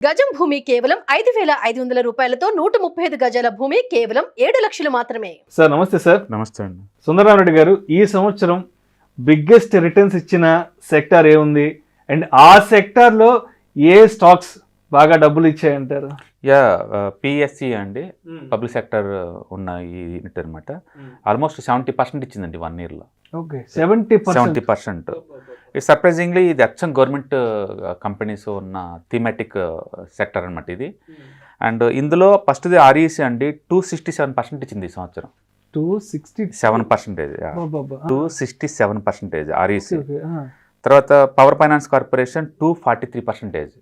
గజం భూమి కేవలం 5,500 రూపాయలతో 135 గజాల భూమి కేవలం 7 లక్షలు మాత్రమే. సార్ నమస్తే సార్. నమస్తే అండి. సుందరరామరెడ్డి గారు, ఈ సంవత్సరం బిగ్గెస్ట్ రిటర్న్స్ ఇచ్చిన సెక్టార్ ఏముంది అండ్ ఆ సెక్టార్లో ఏ స్టాక్స్ బాగా డబ్బులు ఇచ్చాయంటారు? పిఎస్సి అండి, పబ్లిక్ సెక్టర్ ఉన్న ఈ యూనిట్ అనమాట. ఆల్మోస్ట్ 70% ఇచ్చిందండి 1 yearలో. ఓకే, 70%. సర్ప్రైజింగ్లీ ఇది అచ్చం గవర్నమెంట్ కంపెనీస్ ఉన్న థీమాటిక్ సెక్టర్ అనమాట ఇది. అండ్ ఇందులో ఫస్ట్ది ఆర్ఈసి అండి 267% ఇచ్చింది ఈ సంవత్సరం. 267%. 267% ఆర్ఈసి. తర్వాత పవర్ ఫైనాన్స్ కార్పొరేషన్ 243%.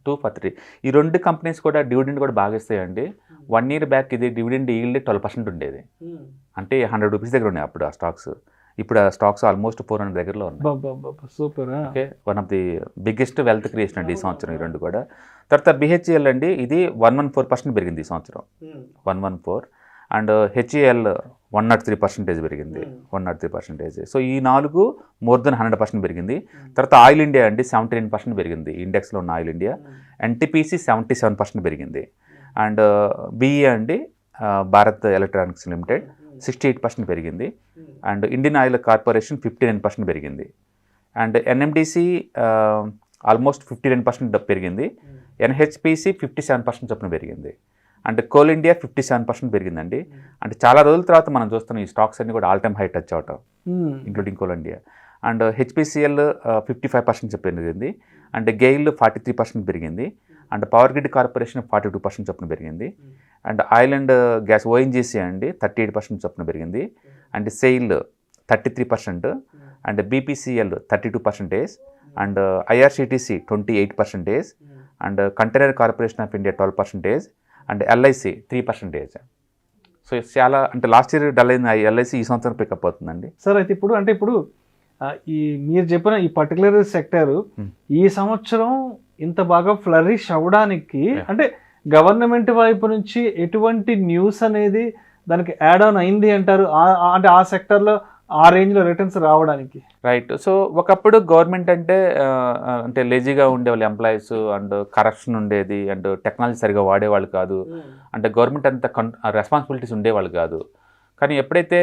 243. ఈ రెండు కంపెనీస్ కూడా డివిడెండ్ కూడా బాగా ఇస్తాయండి. 1 year బ్యాక్ ఇది డివిడెండ్ ఈల్డ్ 12% ఉండేది. అంటే 100 రూపీస్ దగ్గర ఉన్నాయి అప్పుడు ఆ స్టాక్స్. ఇప్పుడు ఆ స్టాక్స్ ఆల్మోస్ట్ 400 దగ్గరలో ఉన్నాయి. Super. Okay, one of the biggest wealth creation అండి ఈ సంవత్సరం ఈ రెండు కూడా. తర్వాత బిహెచ్ఈఎల్ అండి, ఇది 114% పెరిగింది ఈ సంవత్సరం. 114. అండ్ హెచ్ఈఎల్ 103% పెరిగింది. 103%. సో ఈ 4 మోర్ దెన్ 100% పెరిగింది. తర్వాత ఆయిల్ ఇండియా అండి 79% పెరిగింది ఇండెక్స్లో ఉన్న ఆయిల్ ఇండియా. ఎన్టీపీసీ 77% పెరిగింది. అండ్ బిఈఏ అండి, భారత్ ఎలక్ట్రానిక్స్ లిమిటెడ్ 68% పెరిగింది. అండ్ ఇండియన్ ఆయిల్ కార్పొరేషన్ 59% పెరిగింది. అండ్ ఎన్ఎండిసి ఆల్మోస్ట్ 59% పెరిగింది. ఎన్హెచ్పిసి 57% చొప్పున పెరిగింది. అండ్ కోల్ ఇండియా 57% పెరిగిందండి. అంటే చాలా రోజుల తర్వాత మనం చూస్తున్నాం ఈ స్టాక్స్ అన్ని కూడా ఆల్ టైమ్ హై టచ్ అవటం, including coal India. And HPCL 55% పెరిగింది. అండ్ గెయిల్ 43% పెరిగింది. అండ్ పవర్ గ్రిడ్ కార్పొరేషన్ 42% చొప్పున పెరిగింది. And oil and gas ONGC అండి 38% చొప్పున పెరిగింది. And SAIL 33%. And BPCL 32%. And IRCTC 28%. And container corporation of India 12%. And LIC 3%. So చాలా అంటే లాస్ట్ ఇయర్ డల్ అయిన ఎల్ఐసి ఈ సంవత్సరం పికప్ అవుతుందండి సార్. అయితే ఇప్పుడు ఈ మీరు చెప్పిన ఈ పర్టికులర్ సెక్టర్ ఈ సంవత్సరం ఇంత బాగా ఫ్లరిష్ అవ్వడానికి అంటే గవర్నమెంట్ వైపు నుంచి ఎటువంటి న్యూస్ అనేది దానికి యాడ్ ఆన్ అయింది అంటారు? అంటే ఆ సెక్టర్లో ఆ రేంజ్లో రిటర్న్స్ రావడానికి. రైట్. సో ఒకప్పుడు గవర్నమెంట్ అంటే లేజీగా ఉండేవాళ్ళు ఎంప్లాయీస్, అండ్ కరప్షన్ ఉండేది, అండ్ టెక్నాలజీ సరిగా వాడేవాళ్ళు కాదు, అంటే గవర్నమెంట్ అంత రెస్పాన్సిబిలిటీస్ ఉండేవాళ్ళు కాదు. కానీ ఎప్పుడైతే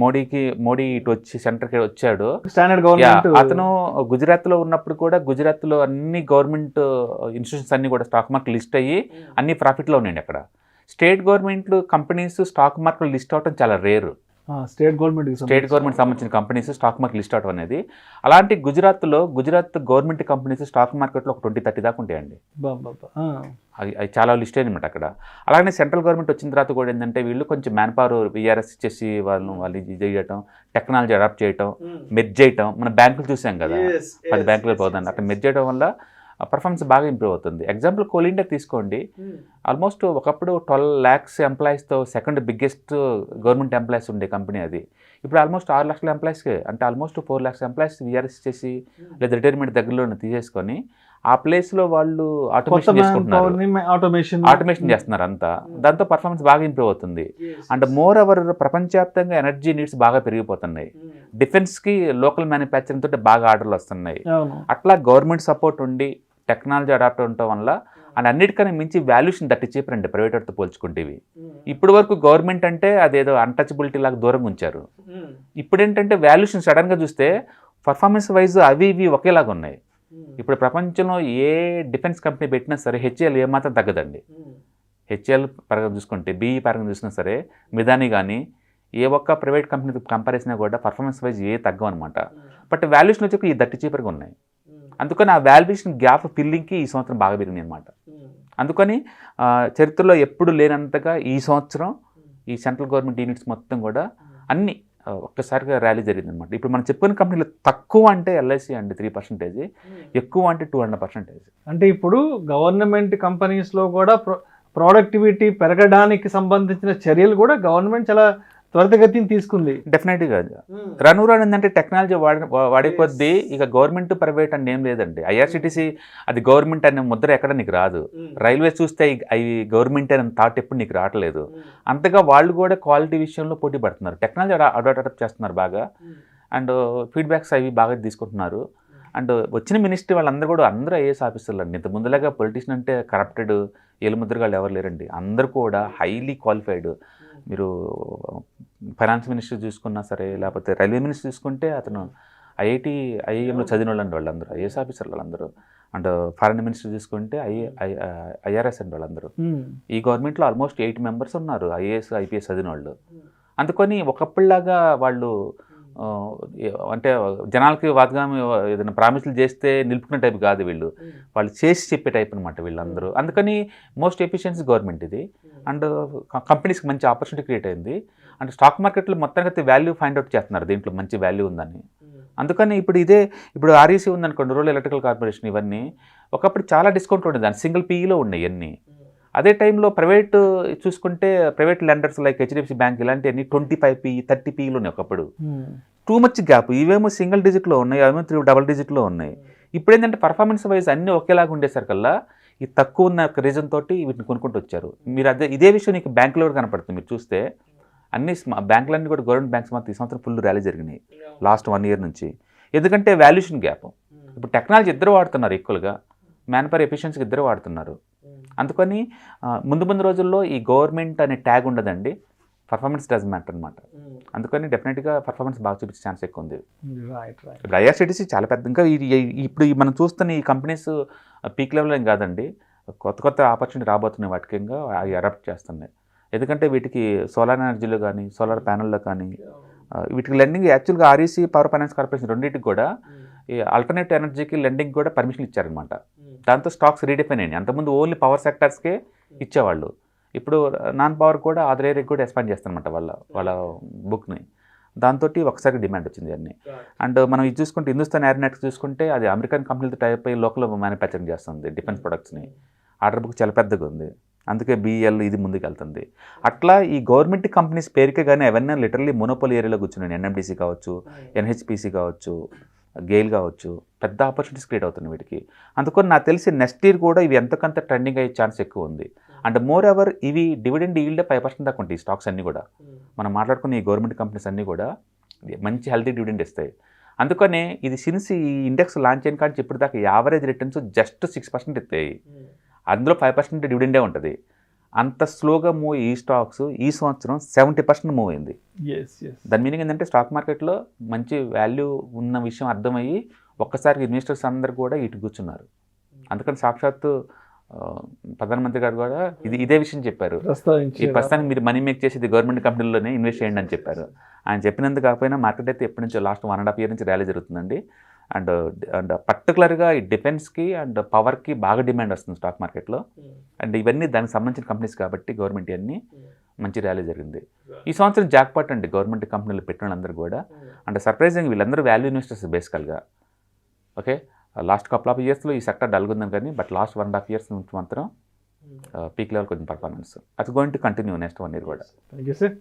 మోడీ ఇటు వచ్చి సెంటర్కి వచ్చాడో, స్టాండర్డ్ గవర్నమెంట్, అతను గుజరాత్లో ఉన్నప్పుడు కూడా గుజరాత్లో అన్ని గవర్నమెంట్ ఇన్స్టిట్యూషన్స్ అన్ని కూడా స్టాక్ మార్కెట్ లిస్ట్ అయ్యి అన్ని ప్రాఫిట్లో ఉన్నాయండి. అక్కడ state government companies stock market list అవడం చాలా రేరు. స్టేట్ గవర్నమెంట్ సంబంధించిన కంపెనీస్ స్టాక్ మార్కెట్ లిస్ట్ అవడం అనేది. అలాంటి గుజరాత్ గవర్నమెంట్ కంపెనీస్ స్టాక్ మార్కెట్లో ఒక 20-30 దాకా ఉంటాయండి. అవి చాలా లిస్ట్ అయ్యనమాట అక్కడ. అలాగే సెంట్రల్ గవర్నమెంట్ వచ్చిన తర్వాత కూడా ఏంటంటే వీళ్ళు కొంచెం మ్యాన్ పవర్ విఆర్ఎస్ ఇచ్చేసి వాళ్ళు ఇది చేయటం, టెక్నాలజీ అడాప్ట్ చేయటం, మెర్జ్ చేయటం. మన బ్యాంకులు చూసాం కదా, 10 బ్యాంకులు పోతుంది అట్లా మెర్జ్ చేయడం వల్ల పర్ఫార్మెన్స్ బాగా ఇంప్రూవ్ అవుతుంది. ఎగ్జాంపుల్ కోల్ ఇండియా తీసుకోండి, ఆల్మోస్ట్ ఒకప్పుడు 12 lakhs ఎంప్లాయీస్తో సెకండ్ బిగ్గెస్ట్ గవర్నమెంట్ ఎంప్లాయీస్ ఉండే కంపెనీ అది. ఇప్పుడు ఆల్మోస్ట్ 6 lakhs ఎంప్లాయీస్కి, అంటే ఆల్మోస్ట్ 4 lakhs ఎంప్లాయీస్ విఆర్ఎస్ చేసి లేదా రిటైర్మెంట్ దగ్గరలో తీసేసుకొని ఆ ప్లేస్లో వాళ్ళు ఆటోమేషన్ చేస్తున్నారు అంతా. దాంతో పర్ఫార్మెన్స్ బాగా ఇంప్రూవ్ అవుతుంది. అండ్ మోర్ ఓవర్ ప్రపంచవ్యాప్తంగా ఎనర్జీ నీడ్స్ బాగా పెరిగిపోతున్నాయి. డిఫెన్స్కి లోకల్ మ్యానుఫ్యాక్చరింగ్ తోటి బాగా ఆర్డర్లు వస్తున్నాయి. అట్లా గవర్నమెంట్ సపోర్ట్ ఉండి టెక్నాలజీ అడాప్ట్ ఉండటం వల్ల అండ్ అన్నిటికన్నా మించి వాల్యూషన్ దట్టి చెప్పరండి ప్రైవేట్ వాటితో పోల్చుకుంటేవి. ఇప్పుడు వరకు గవర్నమెంట్ అంటే అదేదో అన్టచబిలిటీ లాగా దూరంగా ఉంచారు. ఇప్పుడు ఏంటంటే వాల్యూషన్ సడన్గా చూస్తే పర్ఫార్మెన్స్ వైజ్ అవి ఇవి ఒకేలాగా ఉన్నాయి. ఇప్పుడు ప్రపంచంలో ఏ డిఫెన్స్ కంపెనీ పెట్టినా సరే హెచ్ఏఎల్ ఏమాత్రం తగ్గదండి. హెచ్ఏఎల్ పరంగా చూసుకుంటే, బీఈ పరంగా చూసినా సరే, మిదాని కానీ ఏ ఒక్క ప్రైవేట్ కంపెనీ కంపారిజన్ కూడా పర్ఫార్మెన్స్ వైజ్ ఏ తగ్గవన్నమాట. బట్ వాల్యూషన్ వచ్చి ఈ దట్టి చీపర్గా ఉన్నాయి. అందుకని ఆ వాల్యుయేషన్ గ్యాప్ ఫిల్లింగ్కి ఈ సంవత్సరం బాగా పెరిగింది అనమాట. అందుకని చరిత్రలో ఎప్పుడు లేనంతగా ఈ సంవత్సరం ఈ సెంట్రల్ గవర్నమెంట్ యూనిట్స్ మొత్తం కూడా అన్ని ఒక్కసారిగా ర్యాలీ జరిగింది అనమాట. ఇప్పుడు మనం చెప్పిన కంపెనీలు తక్కువ అంటే ఎల్ఐసి అండి 3%, ఎక్కువ అంటే 200%. అంటే ఇప్పుడు గవర్నమెంట్ కంపెనీస్లో కూడా ప్రొడక్టివిటీ పెరగడానికి సంబంధించిన చర్యలు కూడా గవర్నమెంట్ చాలా త్వరితగతిని తీసుకుంది. డెఫినెట్గా రాను ఏంటంటే టెక్నాలజీ వాడే కొద్దీ ఇక గవర్నమెంట్ ప్రైవేట్ అని ఏం లేదండి. ఐఆర్సిటీసీ అది గవర్నమెంట్ అనే ముద్ర ఎక్కడ నీకు రాదు. రైల్వేస్ చూస్తే అవి గవర్నమెంట్ అనే థాట్ ఎప్పుడు నీకు రావట్లేదు. అంతగా వాళ్ళు కూడా క్వాలిటీ విషయంలో పోటీ పడుతున్నారు, టెక్నాలజీ అడాప్ట్ చేస్తున్నారు బాగా. అండ్ ఫీడ్బ్యాక్స్ అవి బాగా తీసుకుంటున్నారు. అండ్ వచ్చిన మినిస్ట్రీ వాళ్ళందరూ కూడా అందరూ ఐఏఎస్ ఆఫీసర్లు అండి. ఇంత ముందులాగా పొలిటీషియన్ అంటే కరప్టెడ్ ఏలుముద్రగాళ్ళు ఎవరు లేరండి. అందరూ కూడా హైలీ క్వాలిఫైడ్. మీరు ఫైనాన్స్ మినిస్టర్ చూసుకున్నా సరే, లేకపోతే రైల్వే మినిస్టర్ చూసుకుంటే అతను ఐఐఎంలో చదివిన వాళ్ళండి వాళ్ళందరూ, ఐఏఎస్ ఆఫీసర్లు వాళ్ళందరూ. అండ్ ఫారెన్ మినిస్టర్ చూసుకుంటే ఐఆర్ఎస్ అండి వాళ్ళందరూ. ఈ గవర్నమెంట్లో ఆల్మోస్ట్ 8 మెంబర్స్ ఉన్నారు ఐఏఎస్ ఐపీఎస్ చదివిన వాళ్ళు. అందుకని ఒకప్పుడులాగా వాళ్ళు అంటే జనాలకి వాగ్దానం ఏదైనా ప్రామిసులు చేస్తే నిలుపుకునే టైప్ కాదు వీళ్ళు, వాళ్ళు చేసి చెప్పే టైప్ అనమాట వీళ్ళందరూ. అందుకని మోస్ట్ ఎఫిషియన్సీ గవర్నమెంట్ ఇది. అండ్ కంపెనీస్కి మంచి ఆపర్చునిటీ క్రియేట్ అయింది. అండ్ స్టాక్ మార్కెట్లో మొత్తానికి వాల్యూ ఫైండ్ అవుట్ చేస్తున్నారు, దీంట్లో మంచి వాల్యూ ఉందని. అందుకని ఇప్పుడు ఆర్ఈసీ ఉందనుకోండి, రూరల్ ఎలక్ట్రికల్ కార్పొరేషన్, ఇవన్నీ ఒకప్పుడు చాలా డిస్కౌంట్ ఉండేది, దాని సింగిల్ పీఈలో ఉన్నాయి ఇవన్నీ. అదే టైంలో ప్రైవేట్ చూసుకుంటే private lenders like HDFC bank ఇలాంటివన్నీ 25 పీ 30 పీఈలు ఉన్నాయి ఒకప్పుడు. Too much gap. ఇవేమో సింగిల్ డిజిట్లో ఉన్నాయి, అవేమో 3 డబుల్ డిజిట్లో ఉన్నాయి. ఇప్పుడు ఏంటంటే పర్ఫార్మెన్స్ వైజ్ అన్నీ ఒకేలాగా ఉండేసరికల్లా ఈ తక్కువ ఉన్న రీజన్ తోటి వీటిని కొనుక్కుంటూ వచ్చారు. మీరు ఇదే విషయం నీకు బ్యాంకులో కూడా కనపడుతుంది. మీరు చూస్తే అన్ని బ్యాంకులన్నీ కూడా గవర్నమెంట్ బ్యాంక్స్ మాత్రం ఈ సంవత్సరం ఫుల్ ర్యాలీ జరిగినాయి లాస్ట్ 1 ఇయర్ నుంచి. ఎందుకంటే వాల్యుయేషన్ గ్యాప్. ఇప్పుడు టెక్నాలజీ ఇద్దరు వాడుతున్నారు ఈక్వల్గా, మ్యాన్ పవర్ ఎఫిషియన్సీకి ఇద్దరు వాడుతున్నారు. అందుకని ముందు రోజుల్లో ఈ గవర్నమెంట్ అనే ట్యాగ్ ఉండదండి, పర్ఫార్మెన్స్ డస్ మ్యాటర్ అనమాట. అందుకని డెఫినెట్గా పర్ఫార్మెన్స్ బాగా చూపించే ఛాన్స్ ఎక్కువ ఉంది. ఇప్పుడు ఐఆర్సిటీసీ చాలా పెద్ద, ఇంకా ఇప్పుడు మనం చూస్తున్న ఈ కంపెనీస్ పీక్ లెవెల్ ఏం కాదండి, కొత్త ఆపర్చునిటీ రాబోతున్నాయి వాటికి, ఇంకా అవి అడాప్ట్ చేస్తున్నాయి. ఎందుకంటే వీటికి సోలార్ ఎనర్జీలో కానీ సోలార్ ప్యానల్లో కానీ వీటికి లెండింగ్ యాక్చువల్గా ఆర్ఈసీ పవర్ ఫైనాన్స్ కార్పొరేషన్ రెండింటికి కూడా ఈ ఆల్టర్నేటివ్ ఎనర్జీకి లెండింగ్ కూడా పర్మిషన్ ఇచ్చారనమాట. దాంతో స్టాక్స్ రీడిఫైన్ అయ్యాయి. అంతకుముందు ఓన్లీ పవర్ సెక్టర్స్కే ఇచ్చేవాళ్ళు, ఇప్పుడు నాన్ పవర్ కూడా అదర్ ఏరియాకి కూడా ఎక్స్పాండ్ చేస్తారనమాట వాళ్ళ బుక్ని. దాంతో ఒకసారి డిమాండ్ వచ్చింది అన్నీ. అండ్ మనం ఇది చూసుకుంటే హిందుస్థాన్ ఏరోనాటిక్స్ చూసుకుంటే అది అమెరికన్ కంపెనీలతో టైప్ అయ్యి లోకల్ మ్యానుఫ్యాక్చరింగ్ చేస్తుంది డిఫెన్స్ ప్రొడక్ట్స్ని. ఆర్డర్ బుక్ చాలా పెద్దగా ఉంది, అందుకే BEL ఇది ముందుకు వెళ్తుంది. అట్లా ఈ గవర్నమెంట్ కంపెనీస్ పేరుకే కానీ అవన్నీ లిటరల్లీ మోనోపోల్ ఏరియాలో కూర్చున్నాయి. NMDC కావచ్చు, NHPC కావచ్చు, గెయిల్ కావచ్చు, పెద్ద ఆపర్చునిటీస్ క్రియేట్ అవుతున్నాయి వీటికి. అందుకని నాకు తెలిసి నెక్స్ట్ ఇయర్ కూడా ఇవి ఎంతకంత ట్రెండింగ్ అయ్యే ఛాన్స్ ఎక్కువ ఉంది. అండ్ మోర్ ఎవర్ ఇవి డివిడెండ్ ఈల్డ్ 5% దాకా ఉంటాయి. ఈ స్టాక్స్ అన్నీ కూడా మనం మాట్లాడుకున్న ఈ గవర్నమెంట్ కంపెనీస్ అన్నీ కూడా మంచి హెల్తీ డివిడెండ్ ఇస్తాయి. అందుకనే ఇది సిన్స్ ఈ ఇండెక్స్ లాంచ్ అయిన కానీ ఇప్పటిదాకా యావరేజ్ రిటర్న్స్ జస్ట్ 6% ఇస్తాయి, అందులో 5% డివిడెండే ఉంటుంది. అంత స్లోగా మూవ్ ఈ స్టాక్స్ ఈ సంవత్సరం 70% మూవ్ అయింది. దాని మీనింగ్ ఏంటంటే స్టాక్ మార్కెట్లో మంచి వాల్యూ ఉన్న విషయం అర్థమయ్యి ఒక్కసారి ఇన్వెస్టర్స్ అందరు కూడా ఇటు కూర్చున్నారు. అందుకని సాక్షాత్తు ప్రధానమంత్రి గారు కూడా ఇదే విషయం చెప్పారు, ఈ ప్రస్తుతానికి మీరు మనీ మేక్ చేసేది గవర్నమెంట్ కంపెనీలోనే ఇన్వెస్ట్ చేయండి అని చెప్పారు. ఆయన చెప్పినందుకు కాకపోయినా మార్కెట్ అయితే ఎప్పటి నుంచో లాస్ట్ 1.5 ఇయర్ నుంచి ర్యాలీ జరుగుతుందండి. అండ్ పర్టికులర్గా ఈ డిఫెన్స్కి అండ్ పవర్కి బాగా డిమాండ్ వస్తుంది స్టాక్ మార్కెట్లో. అండ్ ఇవన్నీ దానికి సంబంధించిన కంపెనీస్ కాబట్టి గవర్నమెంట్ అన్నీ మంచి ర్యాలీ జరిగింది. ఈ సంవత్సరం జాక్పాట్ అండి గవర్నమెంట్ కంపెనీలు పెట్టిన వాళ్ళందరూ కూడా. అండ్ సర్ప్రైజింగ్ వీళ్ళందరూ వాల్యూ ఇన్వెస్టర్స్ బేసికల్గా. ఓకే, లాస్ట్ కపుల్ ఆఫ్ ఇయర్స్లో ఈ సెక్టర్ డల్గుందని కానీ బట్ లాస్ట్ 1.5 ఇయర్స్ నుంచి మాత్రం పీక్ లెవెల్ కొంచెం పర్ఫార్మెన్స్ అది going to continue next 1 year కూడా. Thank you sir.